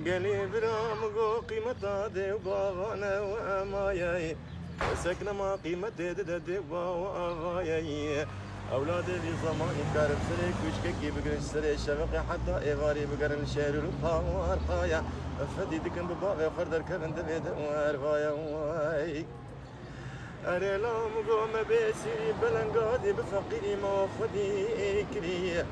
قلي برام قو قيمة دي وباغانا ومايا سكنة ما قيمة دي ومايا أولادي في زمان كارب سري كوشكي بقرن سري شفقي حتى إيفاري بقرن شير القوار قايا فدي دكن بباغي فردر كرن دبيد وارفايا واي أريلام قوم بيسيري بلنقادي بفقيري ما خدي كريه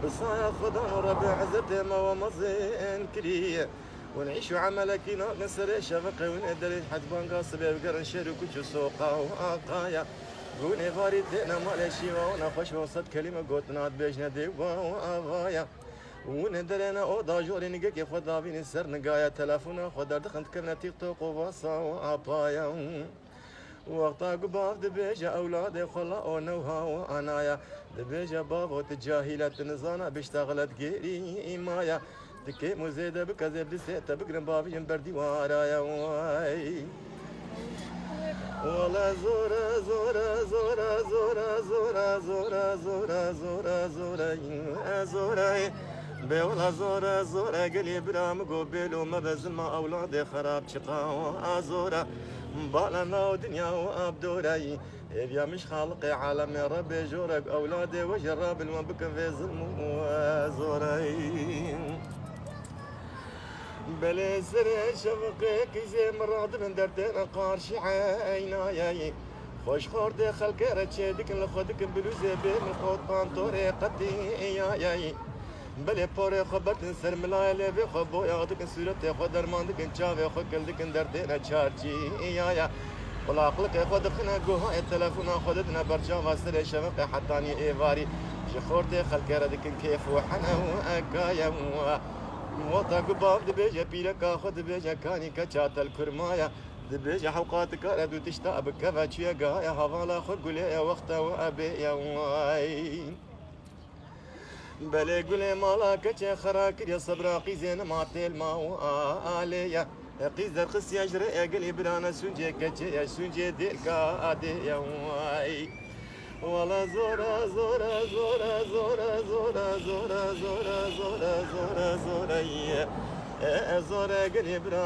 بصايا خضان ربع عزبتي ما ومزين كريه ونعيش عملك نسري شفقي وندري حتبان قاصبي بقرن شير كوشو سوقا وقايا قوني فاري دينا مالي شيوا وانا خوش وسط كلمة قوتنا بيجنا دي واوايا وندرينا اوضا جوري نقاكي خدا بين السر نقايا تلافونا خدا دخلت كنا تيك توك وفاصا وابايا وقتا قباف دبيجا اولادي خلا ونوها وانايا دبيجا بابو تجاهلة نزانا بيشتغلت قيري مايا دكي مزيدة بكذب دسيتا بقرن بابي جنبردي وارايا واي والله زورا زورا زورا زورا زورا زورا زورا زورا زورا زورا بولا زورا زورا قلي برام قبيلو ما بزلما أولادي خراب شقا زورا بالنا ودنيا وابدوراي يا مش خالقي عالمي ربي جورك أولادي وجرب الوان بكن في ظلمو زوراي بلي سري شفقي كيزي مراد من دردنا قارش عيناي خوش خورد خلق رتشيدك لخدك بلوزي بين الخوت بانتوري قدي ياي بلي بوري خبرت نسر ملايلي بي خبو ياغدك سورتي خو درماندك نشافي خو كلدك دردنا تشارجي يايا ولا عقلك خود خنا قوها التلفون خدتنا برجا سري شفقي حطاني ايفاري شخورتي خلق ردك كيف وحنا وأكايا وطا قباب دبيجة بيلكا خد دبيجة كاني كتشات الكرمايا دبيجة حوقاتك ردو تشتا بكفا تشيقا يا هفالا خد قولي وقتا وابي يا واي بلي قولي مالا كتش خراكر يا صبراقي زين ماتيل ما وآليا قيزر خس يجري قلي برانا سنجي كتش يا سنجي ديلكا ادي يا واي والله زورا زورا زورا زورا زورا زورا زورا زورا زورا زورا زورا قلي برا